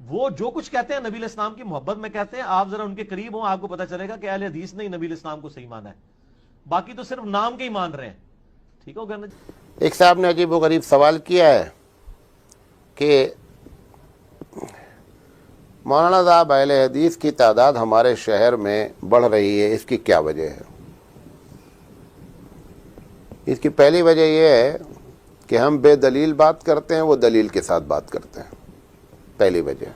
وہ جو کچھ کہتے ہیں نبی علیہ السلام کی محبت میں کہتے ہیں. آپ ذرا ان کے قریب ہوں, آپ کو پتہ چلے گا کہ اہل حدیث نے نبی علیہ السلام کو صحیح مانا ہے, باقی تو صرف نام کے ہی مان رہے ہیں. ٹھیک ہو گیا نا. ایک صاحب نے عجیب و غریب سوال کیا ہے کہ مولانا صاحب اہل حدیث کی تعداد ہمارے شہر میں بڑھ رہی ہے, اس کی کیا وجہ ہے؟ اس کی پہلی وجہ یہ ہے کہ ہم بے دلیل بات کرتے ہیں, وہ دلیل کے ساتھ بات کرتے ہیں. پہلی وجہ.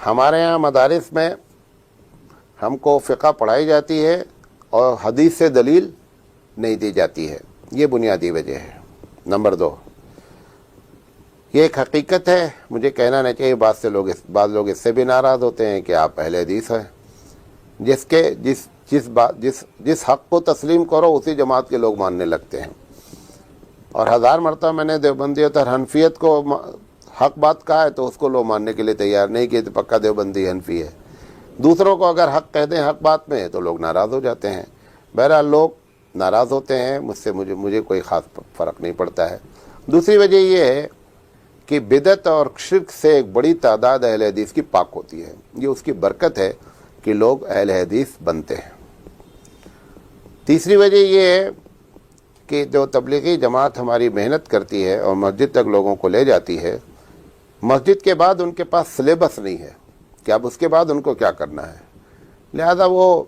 ہمارے ہاں مدارس میں ہم کو فقہ پڑھائی جاتی ہے اور حدیث سے دلیل نہیں دی جاتی ہے, یہ بنیادی وجہ ہے. نمبر 2, یہ ایک حقیقت ہے, مجھے کہنا نہیں چاہیے, بعض لوگ اس سے بھی ناراض ہوتے ہیں کہ آپ اہل حدیث ہیں. جس حق کو تسلیم کرو اسی جماعت کے لوگ ماننے لگتے ہیں. اور 1000 مرتبہ میں نے دیوبندیت اور حنفیت کو حق بات کہا ہے تو اس کو لوگ ماننے کے لیے تیار نہیں کہ پکا دیوبندی حنفی ہے. دوسروں کو اگر حق کہہ دیں حق بات میں تو لوگ ناراض ہو جاتے ہیں. بہرحال لوگ ناراض ہوتے ہیں, مجھ سے مجھے کوئی خاص فرق نہیں پڑتا ہے. دوسری وجہ یہ ہے کہ بدعت اور شرک سے ایک بڑی تعداد اہل حدیث کی پاک ہوتی ہے. یہ اس کی برکت ہے کہ لوگ اہل حدیث بنتے ہیں. تیسری وجہ یہ ہے کہ جو تبلیغی جماعت ہماری محنت کرتی ہے اور مسجد تک لوگوں کو لے جاتی ہے, مسجد کے بعد ان کے پاس سلیبس نہیں ہے کہ اب اس کے بعد ان کو کیا کرنا ہے. لہذا وہ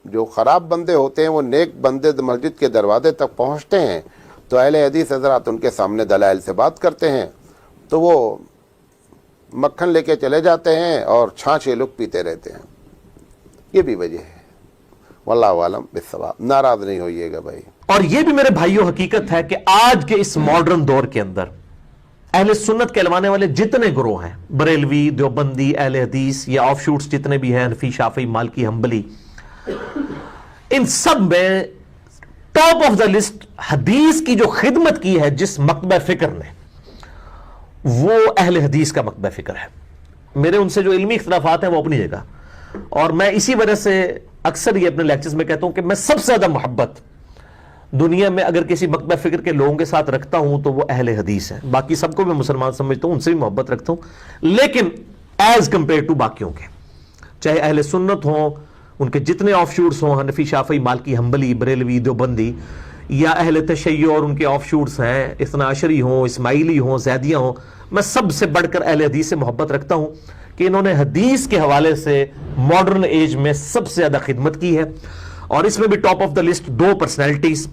جو خراب بندے ہوتے ہیں وہ نیک بندے مسجد کے دروازے تک پہنچتے ہیں تو اہل حدیث حضرات ان کے سامنے دلائل سے بات کرتے ہیں تو وہ مکھن لے کے چلے جاتے ہیں اور چھاچھ لوگ پیتے رہتے ہیں. یہ بھی وجہ ہے. واللہ عالم بالصواب. ناراض نہیں ہوئیے گا بھائی. اور یہ بھی میرے بھائیوں حقیقت ہے کہ آج کے اس ماڈرن دور کے اندر اہل سنت کہلوانے والے جتنے گروہ ہیں, بریلوی, دیوبندی, اہل حدیث یا آف شوٹس جتنے بھی ہیں, حنفی, شافعی, مالکی, حنبلی, ان سب میں ٹاپ آف دا لسٹ حدیث کی جو خدمت کی ہے جس مکتبہ فکر نے, وہ اہل حدیث کا مکتبہ فکر ہے. میرے ان سے جو علمی اختلافات ہیں وہ اپنی جگہ, اور میں اسی وجہ سے اکثر یہ اپنے لیکچرز میں کہتا ہوں کہ میں سب سے زیادہ محبت دنیا میں اگر کسی مکتبہ فکر کے لوگوں کے ساتھ رکھتا ہوں تو وہ اہل حدیث ہیں. باقی سب کو میں مسلمان سمجھتا ہوں, ان سے بھی محبت رکھتا ہوں, لیکن ایز کمپیئر ٹو باقیوں کے, چاہے اہل سنت ہوں, ان کے جتنے آف شوٹس ہوں, حنفی, شافعی, مالکی, حنبلی, بریلوی, دیوبندی, یا اہل تشیع اور ان کے آف شوٹس ہیں, اثنا عشری ہوں, اسماعیلی ہوں, زیدیہ ہوں, میں سب سے بڑھ کر اہل حدیث سے محبت رکھتا ہوں کہ انہوں نے حدیث کے حوالے سے ماڈرن ایج میں سب سے زیادہ خدمت کی ہے. اور اس میں بھی top of the list 2 personalities,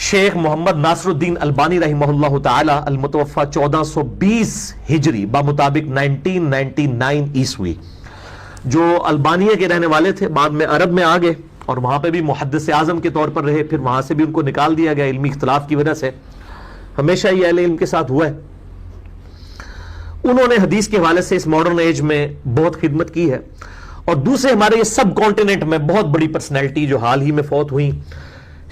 شیخ محمد ناصر الدین البانی رحمہ اللہ تعالی المتوفى 1420 ہجری بمطابق 1999 عیسوی, جو البانیہ کے رہنے والے تھے, بعد میں عرب میں آ گئے اور وہاں پہ بھی محدث اعظم کے طور پر رہے, پھر وہاں سے بھی ان کو نکال دیا گیا علمی اختلاف کی وجہ سے. ہمیشہ یہ اہل علم کے ساتھ ہوا ہے. انہوں نے حدیث کے حوالے سے اس ماڈرن ایج میں بہت خدمت کی ہے. اور دوسرے ہمارے یہ سب کانٹیننٹ میں بہت بڑی پرسنالٹی جو حال ہی میں فوت ہوئی,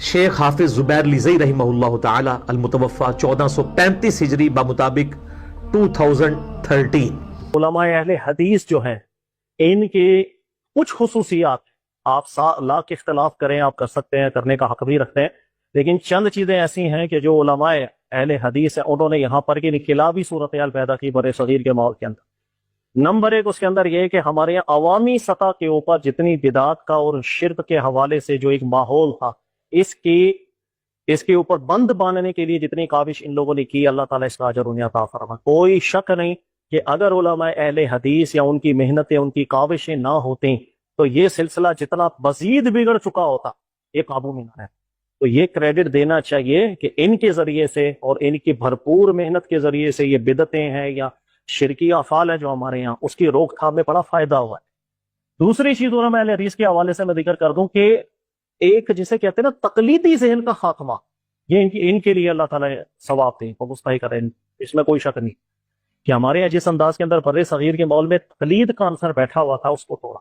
شیخ حافظ زبیر لیزئی رحمہ اللہ تعالی المتوفى 1435 ہجری بمطابق 2013. علماء اہل حدیث جو ہیں ان کی کچھ خصوصیات آپ لاکھ اختلاف کریں, آپ کر سکتے ہیں, کرنے کا حق بھی رکھتے ہیں, لیکن چند چیزیں ایسی ہیں کہ جو علماء اہل حدیث ہیں انہوں نے یہاں پر کی انقلابی صورتحال پیدا کی بر صغیر کے ماحول کے اندر. نمبر 1 اس کے اندر یہ کہ ہمارے یہاں عوامی سطح کے اوپر جتنی بدعات کا اور شرک کے حوالے سے جو ایک ماحول تھا, اس کے اوپر بند باندھنے کے لیے جتنی کاوش ان لوگوں نے کی, اللہ تعالیٰ اس کا اجر انہیں عطا فرمائے. کوئی شک نہیں کہ اگر علماء اہل حدیث یا ان کی محنتیں, ان کی کاوشیں نہ ہوتی تو یہ سلسلہ جتنا مزید بگڑ چکا ہوتا یہ قابو میں نہ ہے. تو یہ کریڈٹ دینا چاہیے کہ ان کے ذریعے سے اور ان کی بھرپور محنت کے ذریعے سے یہ بدعتیں ہیں یا شرکی افعال ہے جو ہمارے یہاں, اس کی روک تھام میں بڑا فائدہ ہوا ہے. دوسری چیز علماء اہل حدیث کے حوالے سے میں ذکر کر دوں کہ ایک جسے کہتے ہیں نا تقلیدی ذہن کا خاتمہ, یہ ان کے لیے اللہ تعالیٰ ثواب دے اور مستحق کرے, اس میں کوئی شک نہیں کہ ہمارے یہاں جس انداز کے اندر بر صغیر کے ماحول میں تقلید کا عنصر بیٹھا ہوا تھا اس کو توڑا.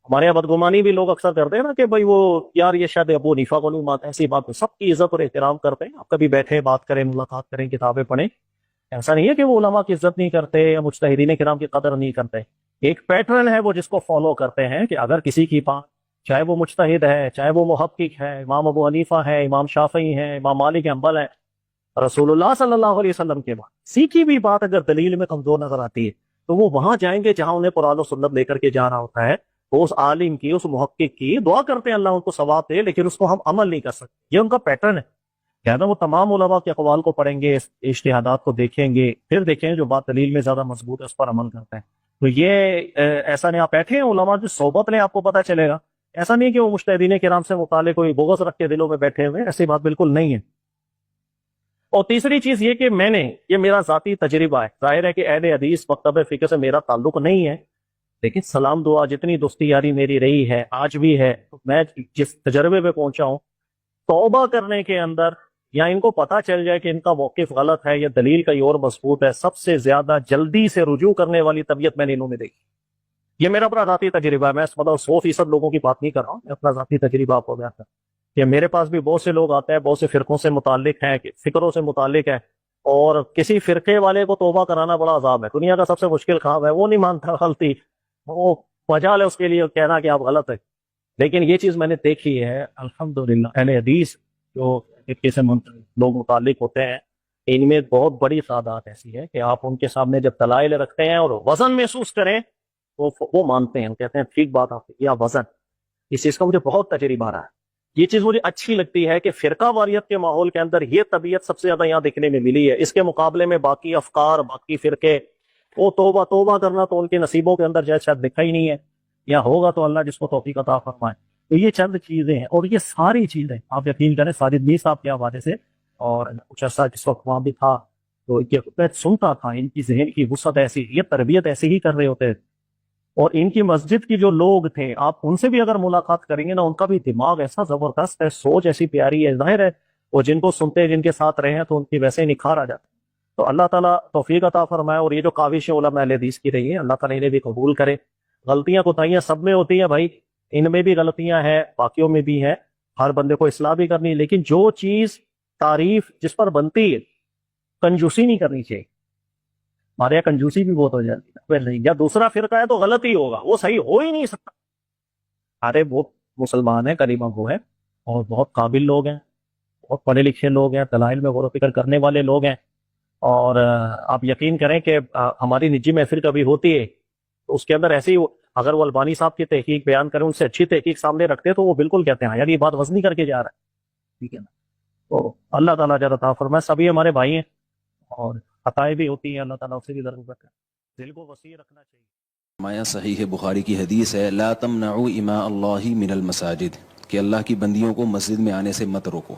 ہمارے یہاں بدگمانی بھی لوگ اکثر کرتے ہیں نا کہ بھائی وہ یار یہ شاید ابو حنیفہ کو نہیں مانتے, ایسی بات. سب کی عزت اور احترام کرتے ہیں, آپ کبھی بیٹھے بات کریں, ملاقات کریں, کتابیں پڑھیں. ایسا نہیں ہے کہ وہ علماء کی عزت نہیں کرتے یا مجتہدین کرام کی قدر نہیں کرتے. ایک پیٹرن ہے وہ جس کو فالو کرتے ہیں کہ اگر کسی کی بات, چاہے وہ مجتہد ہے, چاہے وہ محقق ہے, امام ابو حنیفہ ہے, امام شافعی ہے, امام مالک حنبل ہے, رسول اللہ صلی اللہ علیہ وسلم کے بعد سیکھی بھی بات اگر دلیل میں کمزور نظر آتی ہے تو وہ وہاں جائیں گے جہاں انہیں قرآن و سنت لے کر کے جانا ہوتا ہے، وہ اس عالم کی، اس محقق کی دعا کرتے ہیں اللہ ان کو ثواب دے، لیکن اس کو ہم عمل نہیں کر سکتے. یہ ان کا پیٹرن ہے. کہنا وہ تمام علماء کے اقوال کو پڑھیں گے، اجتہادات کو دیکھیں گے، پھر دیکھیں جو بات دلیل میں زیادہ مضبوط ہے اس پر عمل کرتے ہیں. تو یہ ایسا نہیں آپ بیٹھے ہیں علماء جو صحبت لیں آپ کو پتہ چلے گا. ایسا نہیں کہ وہ مجتہدین کرام سے متعلق کوئی بغض رکھ کے دلوں میں بیٹھے ہوئے، ایسی بات بالکل نہیں ہے. اور تیسری چیز یہ کہ یہ میرا ذاتی تجربہ ہے. ظاہر ہے کہ اہل حدیث مکتب فقہ سے میرا تعلق نہیں ہے، لیکن سلام دعا جتنی دوستی یاری میری رہی ہے آج بھی ہے، میں جس تجربے پہ پہنچا ہوں، توبہ کرنے کے اندر یا ان کو پتہ چل جائے کہ ان کا موقف غلط ہے یا دلیل کا اور مضبوط ہے، سب سے زیادہ جلدی سے رجوع کرنے والی طبیعت میں نے انہوں میں دیکھی. یہ میرا اپنا ذاتی تجربہ ہے. میں 100% لوگوں کی بات نہیں کر رہا ہوں، میں اپنا ذاتی تجربہ آپ کو بیان کر رہا ہوں کہ میرے پاس بھی بہت سے لوگ آتے ہیں، بہت سے فرقوں سے متعلق ہیں، فکروں سے متعلق ہیں، اور کسی فرقے والے کو توبہ کرانا بڑا عذاب ہے. دنیا کا سب سے مشکل کام ہے. وہ نہیں مانتا غلطی، وہ وجہ لے اس کے لیے کہنا کہ آپ غلط ہے. لیکن یہ چیز میں نے دیکھی ہے الحمدللہ، اہل حدیث جو فرقے سے لوگ متعلق ہوتے ہیں، ان میں بہت بڑی سعادت ایسی ہے کہ آپ ان کے سامنے جب دلائل رکھتے ہیں اور وزن محسوس کریں وہ مانتے ہیں، کہتے ہیں ٹھیک بات آپ کی، یا وزن. اس چیز کا مجھے بہت تجربہ رہا ہے. یہ چیز مجھے اچھی لگتی ہے کہ فرقہ واریت کے ماحول کے اندر یہ طبیعت سب سے زیادہ یہاں دیکھنے میں ملی ہے. اس کے مقابلے میں باقی افکار، باقی فرقے، وہ توبہ کرنا تو ان کے نصیبوں کے اندر شاید لکھا ہی نہیں ہے، یا ہوگا تو اللہ جس کو توفیق عطا فرمائے. تو یہ چند چیزیں ہیں، اور یہ ساری چیزیں آپ یقین کریں ساجد میر صاحب کے حوالے سے، اور کچھ عرصہ جس وقت وہاں بھی تھا تو میں سنتا تھا ان کی ذہن کی وسعت ایسی، یہ تربیت ایسی ہی کر رہے ہوتے. اور ان کی مسجد کی جو لوگ تھے، آپ ان سے بھی اگر ملاقات کریں گے نا، ان کا بھی دماغ ایسا زبردست ہے، سوچ ایسی پیاری ہے. ظاہر ہے وہ جن کو سنتے ہیں، جن کے ساتھ رہے ہیں، تو ان کی ویسے ہی نکھار آ جاتا ہے. تو اللہ تعالیٰ توفیق عطا فرمائے. اور یہ جو کاوش علماء اہل حدیث کی رہی ہے، اللہ تعالیٰ انہیں بھی قبول کرے. غلطیاں کوتاہیاں سب میں ہوتی ہیں بھائی، ان میں بھی غلطیاں ہیں، باقیوں میں بھی ہیں، ہر بندے کو اصلاح بھی کرنی ہے. لیکن جو چیز تعریف جس پر بنتی ہے، کنجوسی نہیں کرنی چاہیے. ہمارے یہاں کنجوسی بھی بہت ہو جاتی ہے. نہیں، یا دوسرا فرقہ ہے تو غلط ہی ہوگا، وہ صحیح ہو ہی نہیں سکتا. ارے وہ مسلمان ہیں، کلمہ گو ہے، اور بہت قابل لوگ ہیں، بہت پڑھے لکھے لوگ ہیں، دلائل میں غور و فکر کرنے والے لوگ ہیں. اور آپ یقین کریں کہ ہماری نجی محفل کبھی ہوتی ہے تو اس کے اندر ایسی، اگر وہ البانی صاحب کی تحقیق بیان کریں، ان سے اچھی تحقیق سامنے رکھتے تو وہ بالکل کہتے ہیں یار یہ بات وزنی کر کے جا رہا ہے. ٹھیک ہے نا. تو اللہ تعالیٰ جل عطا فرمائے. سبھی ہمارے بھائی ہیں اور خطائیں بھی ہوتی ہیں، اللہ تعالیٰ اسے بھی درگزر کرے. دل کو وسیع رکھنا چاہیے. مایا صحیح بخاری کی حدیث ہے، لا تمنعوا اماء اللہ من المساجد، کہ اللہ کی بندیوں کو مسجد میں آنے سے مت روکو.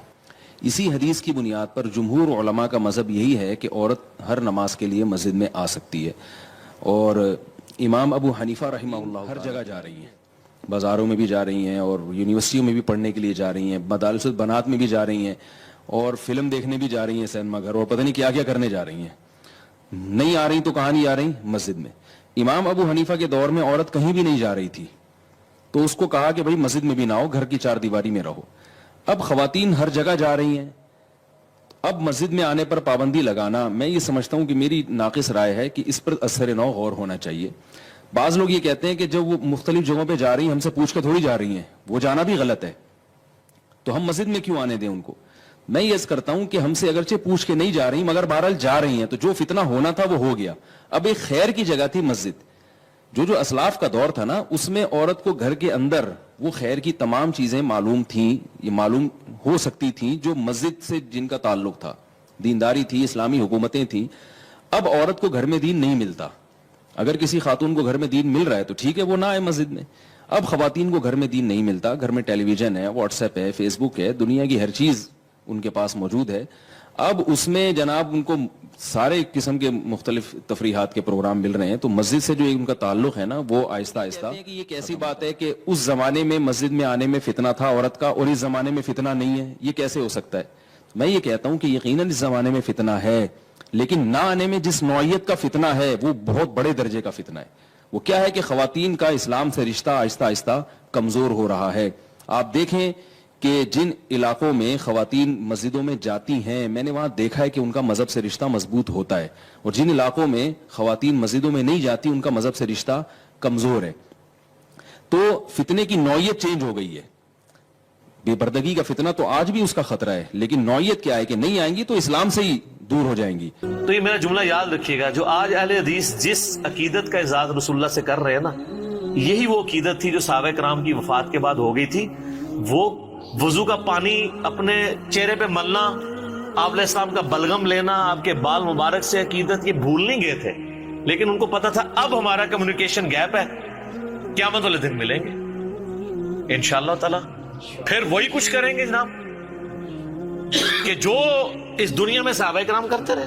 اسی حدیث کی بنیاد پر جمہور علماء کا مذہب یہی ہے کہ عورت ہر نماز کے لیے مسجد میں آ سکتی ہے. اور امام ابو حنیفہ رحمہ اللہ ہر جگہ جا رہی ہیں، بازاروں میں بھی جا رہی ہیں، اور یونیورسٹیوں میں بھی پڑھنے کے لیے جا رہی ہیں، مدارس البنات میں بھی جا رہی ہیں، اور فلم دیکھنے بھی جا رہی ہیں سینما گھر، اور پتہ نہیں کیا کیا کرنے جا رہی ہیں. نہیں آ رہی تو کہاں نہیں آ رہی؟ مسجد میں. امام ابو حنیفہ کے دور میں عورت کہیں بھی نہیں جا رہی تھی، تو اس کو کہا کہ بھائی مسجد میں بھی نہ آؤ، گھر کی چار دیواری میں رہو. اب خواتین ہر جگہ جا رہی ہیں، اب مسجد میں آنے پر پابندی لگانا، میں یہ سمجھتا ہوں کہ میری ناقص رائے ہے کہ اس پر اثر نو غور ہونا چاہیے. بعض لوگ یہ کہتے ہیں کہ جب وہ مختلف جگہوں پہ جا رہی ہیں، ہم سے پوچھ کے تھوڑی جا رہی ہیں، وہ جانا بھی غلط ہے، تو ہم مسجد میں کیوں آنے دیں ان کو. میں یہ عرض کرتا ہوں کہ ہم سے اگرچہ پوچھ کے نہیں جا رہی مگر بہرحال جا رہی ہیں، تو جو فتنہ ہونا تھا وہ ہو گیا. اب ایک خیر کی جگہ تھی مسجد. جو اسلاف کا دور تھا نا، اس میں عورت کو گھر کے اندر وہ خیر کی تمام چیزیں معلوم تھیں، یہ معلوم ہو سکتی تھیں جو مسجد سے جن کا تعلق تھا، دینداری تھی، اسلامی حکومتیں تھیں. اب عورت کو گھر میں دین نہیں ملتا. اگر کسی خاتون کو گھر میں دین مل رہا ہے تو ٹھیک ہے، وہ نہ آئے مسجد میں. اب خواتین کو گھر میں دین نہیں ملتا، گھر میں ٹیلی ویژن ہے، واٹس ایپ ہے، فیس بک ہے، دنیا کی ہر چیز ان کے پاس موجود ہے. اب اس میں جناب ان کو سارے قسم کے مختلف تفریحات کے پروگرام مل رہے ہیں، تو مسجد سے جو ان کا تعلق ہے نا، وہ آہستہ آہستہ. یہ کیسی بات ہے کہ اس زمانے میں مسجد میں آنے میں فتنہ تھا عورت کا، اور اس زمانے میں فتنہ نہیں ہے؟ یہ کیسے ہو سکتا ہے؟ میں یہ کہتا ہوں کہ یقیناً اس زمانے میں فتنہ ہے، لیکن نہ آنے میں جس نوعیت کا فتنہ ہے وہ بہت بڑے درجے کا فتنہ ہے. وہ کیا ہے کہ خواتین کا اسلام سے رشتہ آہستہ آہستہ کمزور ہو رہا ہے. آپ دیکھیں کہ جن علاقوں میں خواتین مسجدوں میں جاتی ہیں، میں نے وہاں دیکھا ہے کہ ان کا مذہب سے رشتہ مضبوط ہوتا ہے، اور جن علاقوں میں خواتین مسجدوں میں نہیں جاتی ان کا مذہب سے رشتہ کمزور ہے. تو فتنے کی نوعیت چینج ہو گئی ہے. بے پردگی کا فتنہ تو آج بھی اس کا خطرہ ہے، لیکن نوعیت کیا ہے کہ نہیں آئیں گی تو اسلام سے ہی دور ہو جائیں گی. تو یہ میرا جملہ یاد رکھیے گا، جو آج اہل حدیث جس عقیدت کا اعزاز رسول اللہ سے کر رہے ہیں نا، یہی وہ عقیدت تھی جو صحابہ کرام کی وفات کے بعد ہو گئی تھی. وہ وضو کا پانی اپنے چہرے پہ ملنا، آپ علیہ السلام کا بلغم لینا، آپ کے بال مبارک سے عقیدت یہ بھول نہیں گئے تھے، لیکن ان کو پتا تھا اب ہمارا کمیونیکیشن گیپ ہے، قیامت والے دن ملیں گے انشاءاللہ تعالی. پھر وہی کچھ کریں گے جناب کہ جو اس دنیا میں صحابہ کرام کرتے رہے.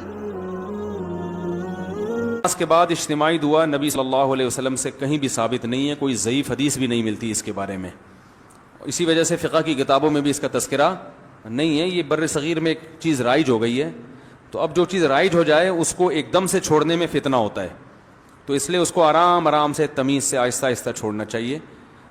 اس کے بعد اجتماعی دعا نبی صلی اللہ علیہ وسلم سے کہیں بھی ثابت نہیں ہے، کوئی ضعیف حدیث بھی نہیں ملتی اس کے بارے میں. اسی وجہ سے فقہ کی کتابوں میں بھی اس کا تذکرہ نہیں ہے. یہ بر صغیر میں ایک چیز رائج ہو گئی ہے، تو اب جو چیز رائج ہو جائے اس کو ایک دم سے چھوڑنے میں فتنہ ہوتا ہے، تو اس لیے اس کو آرام آرام سے تمیز سے آہستہ آہستہ چھوڑنا چاہیے.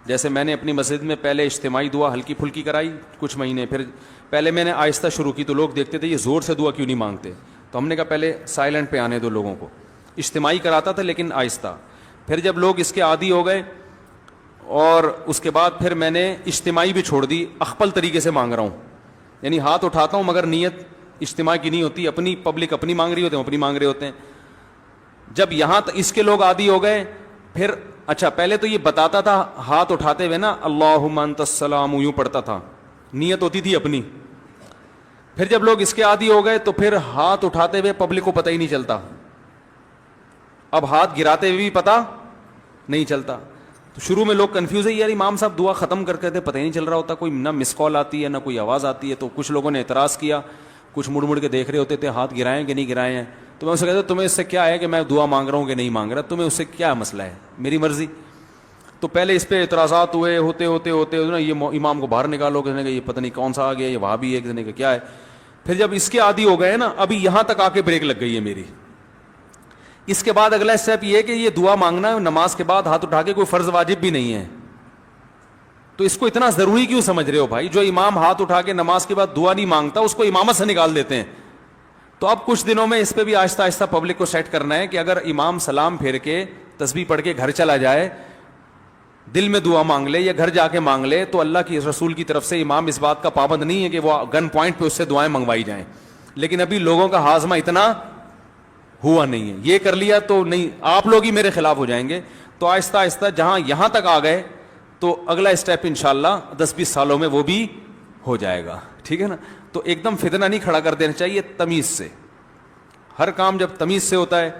جیسے میں نے اپنی مسجد میں پہلے اجتماعی دعا ہلکی پھلکی کرائی کچھ مہینے، پھر پہلے میں نے آہستہ شروع کی تو لوگ دیکھتے تھے یہ زور سے دعا کیوں نہیں مانگتے، تو ہم نے کہا پہلے سائلنٹ پہ آنے دو لوگوں کو. اجتماعی کراتا تھا لیکن آہستہ. پھر جب لوگ اس کے عادی ہو گئے اور اس کے بعد پھر میں نے اجتماعی بھی چھوڑ دی. اخپل طریقے سے مانگ رہا ہوں، یعنی ہاتھ اٹھاتا ہوں مگر نیت اجتماع کی نہیں ہوتی، اپنی پبلک اپنی مانگ رہی ہوتے ہیں، اپنی مانگ رہے ہوتے ہیں. جب یہاں اس کے لوگ عادی ہو گئے پھر اچھا پہلے تو یہ بتاتا تھا ہاتھ اٹھاتے ہوئے نا اللہم انت السلام، یوں پڑھتا تھا، نیت ہوتی تھی اپنی. پھر جب لوگ اس کے عادی ہو گئے تو پھر ہاتھ اٹھاتے ہوئے پبلک کو پتہ ہی نہیں چلتا، اب ہاتھ گراتے ہوئے بھی پتہ نہیں چلتا. تو شروع میں لوگ کنفیوز ہے، یار امام صاحب دعا ختم کر کے تھے پتہ ہی نہیں چل رہا ہوتا، کوئی نہ مس کال آتی ہے نہ کوئی آواز آتی ہے. تو کچھ لوگوں نے اعتراض کیا، کچھ مڑ مڑ کے دیکھ رہے ہوتے تھے ہاتھ گرائے کہ نہیں گرائے ہیں. تو میں اسے کہتا تمہیں اس سے کیا ہے کہ میں دعا مانگ رہا ہوں کہ نہیں مانگ رہا، تمہیں اس سے کیا مسئلہ ہے، میری مرضی. تو پہلے اس پہ اعتراضات ہوئے، ہوتے ہوتے ہوتے نا یہ امام کو باہر نکالو، کسی نے کہا یہ پتہ نہیں کون سا آ گیا، یہ وہاں بھی ہے، کسی نے کہا کیا ہے. پھر جب اس کے عادی ہو گئے نا، ابھی یہاں تک آ کے بریک لگ گئی ہے میری. اس کے بعد اگلا اسٹیپ یہ ہے کہ یہ دعا مانگنا نماز کے بعد ہاتھ اٹھا کے کوئی فرض واجب بھی نہیں ہے. تو اس کو اتنا ضروری کیوں سمجھ رہے ہو بھائی؟ جو امام ہاتھ اٹھا کے نماز کے بعد دعا نہیں مانگتا اس کو امامت سے نکال دیتے ہیں. تو اب کچھ دنوں میں اس پہ بھی آہستہ آہستہ پبلک کو سیٹ کرنا ہے کہ اگر امام سلام پھیر کے تسبیح پڑھ کے گھر چلا جائے، دل میں دعا مانگ لے یا گھر جا کے مانگ لے، تو اللہ کی رسول کی طرف سے امام اس بات کا پابند نہیں ہے کہ وہ گن پوائنٹ پہ اس سے دعائیں منگوائی جائیں. لیکن ابھی لوگوں کا ہاضمہ اتنا ہوا نہیں ہے، یہ کر لیا تو نہیں، آپ لوگ ہی میرے خلاف ہو جائیں گے. تو آہستہ آہستہ جہاں یہاں تک آ گئے تو اگلا اسٹیپ انشاءاللہ 10-20 سالوں میں وہ بھی ہو جائے گا. ٹھیک ہے نا؟ تو ایک دم فتنہ نہیں کھڑا کر دینا چاہیے، تمیز سے. ہر کام جب تمیز سے ہوتا ہے،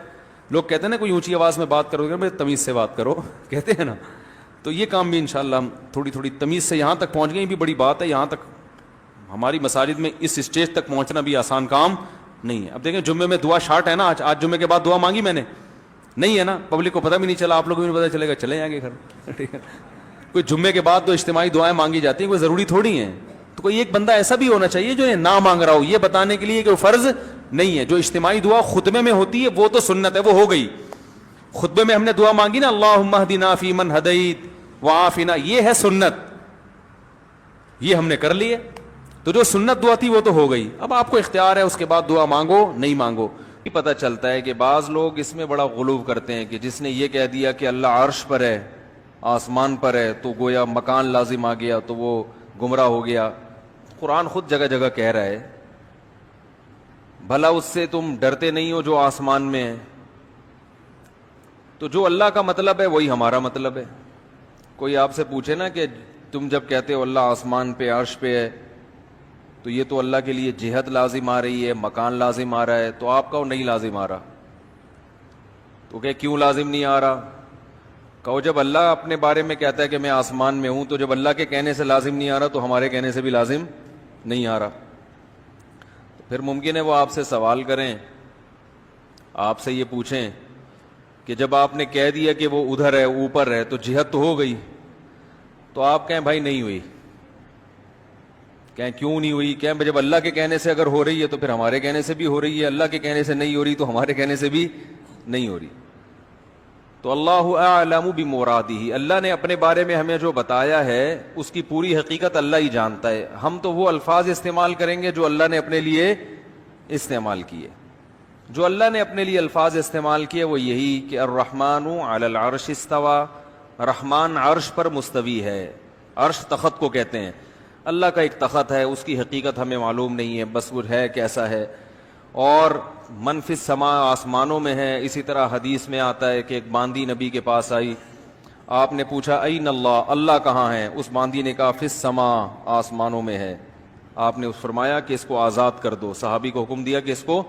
لوگ کہتے ہیں نا کوئی اونچی آواز میں بات کرو گے، تمیز سے بات کرو کہتے ہیں نا، تو یہ کام بھی انشاءاللہ ہم تھوڑی تھوڑی تمیز سے یہاں تک پہنچ گئے بھی بڑی بات ہے. یہاں تک ہماری مساجد میں اس اسٹیج تک پہنچنا بھی آسان کام نہیں ہے. اب دیکھیں جمعے میں دعا شارٹ ہے نا، آج جمعے کے بعد دعا مانگی میں نے نہیں ہے نا، پبلک کو پتہ بھی نہیں چلا، آپ لوگوں کو بھی پتہ چلے گا، چلے جائیں گے گھر. ٹھیک ہے، کوئی جمعے کے بعد تو اجتماعی دعائیں مانگی جاتی ہیں، کوئی ضروری تھوڑی ہیں. تو کوئی ایک بندہ ایسا بھی ہونا چاہیے جو نہ مانگ رہا ہو، یہ بتانے کے لیے کہ وہ فرض نہیں ہے. جو اجتماعی دعا خطبے میں ہوتی ہے وہ تو سنت ہے، وہ ہو گئی. خطبے میں ہم نے دعا مانگی نا اللہم اہدنا فیمن ہدیت وعافنا، یہ ہے سنت، یہ ہم نے کر لی ہے. تو جو سنت دعا تھی وہ تو ہو گئی. اب آپ کو اختیار ہے اس کے بعد دعا مانگو نہیں مانگو. پتہ چلتا ہے کہ بعض لوگ اس میں بڑا غلو کرتے ہیں کہ جس نے یہ کہہ دیا کہ اللہ عرش پر ہے، آسمان پر ہے، تو گویا مکان لازم آ گیا تو وہ گمراہ ہو گیا. قرآن خود جگہ جگہ کہہ رہا ہے بھلا اس سے تم ڈرتے نہیں ہو جو آسمان میں ہے. تو جو اللہ کا مطلب ہے وہی ہمارا مطلب ہے. کوئی آپ سے پوچھے نا کہ تم جب کہتے ہو اللہ آسمان پہ عرش پہ ہے تو یہ تو اللہ کے لیے جہت لازم آ رہی ہے، مکان لازم آ رہا ہے، تو آپ کہو نہیں لازم آ رہا. تو کہ کیوں لازم نہیں آ رہا؟ کہو جب اللہ اپنے بارے میں کہتا ہے کہ میں آسمان میں ہوں، تو جب اللہ کے کہنے سے لازم نہیں آ رہا تو ہمارے کہنے سے بھی لازم نہیں آ رہا. تو پھر ممکن ہے وہ آپ سے سوال کریں، آپ سے یہ پوچھیں کہ جب آپ نے کہہ دیا کہ وہ ادھر ہے اوپر ہے تو جہت تو ہو گئی، تو آپ کہیں بھائی نہیں ہوئی. کہیں کیوں نہیں ہوئی؟ کہیں جب اللہ کے کہنے سے اگر ہو رہی ہے تو پھر ہمارے کہنے سے بھی ہو رہی ہے، اللہ کے کہنے سے نہیں ہو رہی تو ہمارے کہنے سے بھی نہیں ہو رہی. تو اللہ اعلم بمرادہ، اللہ نے اپنے بارے میں ہمیں جو بتایا ہے اس کی پوری حقیقت اللہ ہی جانتا ہے. ہم تو وہ الفاظ استعمال کریں گے جو اللہ نے اپنے لیے استعمال کیے. جو اللہ نے اپنے لیے الفاظ استعمال کیے وہ یہی کہ الرحمن علی العرش استوى، رحمان عرش پر مستوی ہے. عرش تخت کو کہتے ہیں. اللہ کا ایک تخت ہے، اس کی حقیقت ہمیں معلوم نہیں ہے، بس وہ ہے کیسا ہے. اور من فی السماء آسمانوں میں ہے. اسی طرح حدیث میں آتا ہے کہ ایک باندی نبی کے پاس آئی، آپ نے پوچھا این اللہ، اللہ کہاں ہے؟ اس باندی نے کہا فی السماء، آسمانوں میں ہے. آپ نے فرمایا کہ اس کو آزاد کر دو، صحابی کو حکم دیا کہ اس کو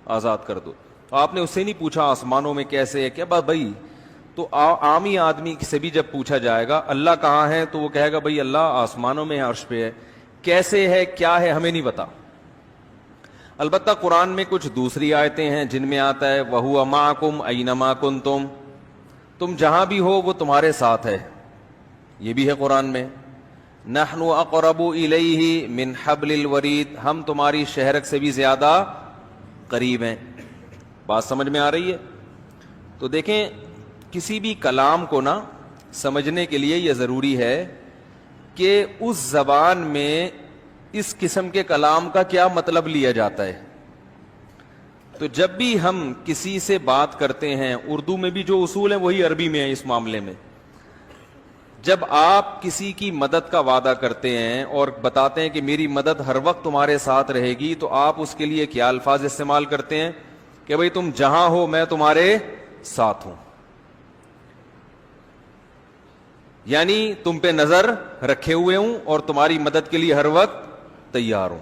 آزاد کر دو. آپ نے اس سے نہیں پوچھا آسمانوں میں کیسے ہے، کیا بات بھائی؟ تو عامی آدمی سے بھی جب پوچھا جائے گا اللہ کہاں ہے تو وہ کہے گا بھائی اللہ آسمانوں میں ہے، عرش پہ ہے. کیسے ہے، کیا ہے، ہمیں نہیں پتا. البتہ قرآن میں کچھ دوسری آیتیں ہیں جن میں آتا ہے وَهُوَ مَعَكُمْ أَيْنَمَا كُنْتُمْ، تم جہاں بھی ہو وہ تمہارے ساتھ ہے. یہ بھی ہے قرآن میں. نَحْنُ أَقْرَبُ إِلَيْهِ مِنْ حَبْلِ الْوَرِيدِ، ہم تمہاری شہرک سے بھی زیادہ قریب ہیں. بات سمجھ میں آ رہی ہے؟ تو دیکھیں کسی بھی کلام کو نا سمجھنے کے لیے یہ ضروری ہے کہ اس زبان میں اس قسم کے کلام کا کیا مطلب لیا جاتا ہے. تو جب بھی ہم کسی سے بات کرتے ہیں، اردو میں بھی جو اصول ہیں وہی عربی میں ہیں اس معاملے میں. جب آپ کسی کی مدد کا وعدہ کرتے ہیں اور بتاتے ہیں کہ میری مدد ہر وقت تمہارے ساتھ رہے گی، تو آپ اس کے لیے کیا الفاظ استعمال کرتے ہیں کہ بھئی تم جہاں ہو میں تمہارے ساتھ ہوں. یعنی تم پہ نظر رکھے ہوئے ہوں اور تمہاری مدد کے لیے ہر وقت تیار ہوں.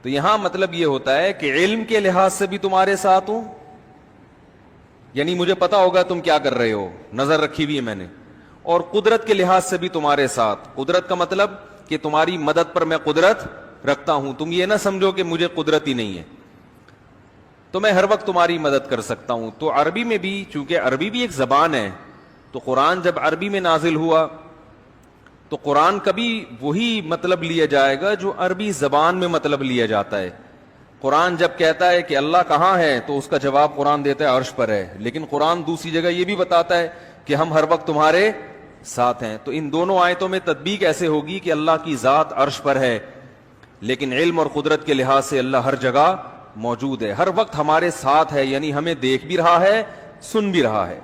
تو یہاں مطلب یہ ہوتا ہے کہ علم کے لحاظ سے بھی تمہارے ساتھ ہوں، یعنی مجھے پتا ہوگا تم کیا کر رہے ہو، نظر رکھی ہوئی ہے میں نے. اور قدرت کے لحاظ سے بھی تمہارے ساتھ. قدرت کا مطلب کہ تمہاری مدد پر میں قدرت رکھتا ہوں، تم یہ نہ سمجھو کہ مجھے قدرت ہی نہیں ہے، تو میں ہر وقت تمہاری مدد کر سکتا ہوں. تو عربی میں بھی، چونکہ عربی بھی ایک زبان ہے، تو قرآن جب عربی میں نازل ہوا تو قرآن کا بھی وہی مطلب لیا جائے گا جو عربی زبان میں مطلب لیا جاتا ہے. قرآن جب کہتا ہے کہ اللہ کہاں ہے تو اس کا جواب قرآن دیتا ہے عرش پر ہے. لیکن قرآن دوسری جگہ یہ بھی بتاتا ہے کہ ہم ہر وقت تمہارے ساتھ ہیں. تو ان دونوں آیتوں میں تطبیق ایسے ہوگی کہ اللہ کی ذات عرش پر ہے، لیکن علم اور قدرت کے لحاظ سے اللہ ہر جگہ موجود ہے، ہر وقت ہمارے ساتھ ہے، یعنی ہمیں دیکھ بھی رہا ہے، سن بھی رہا ہے.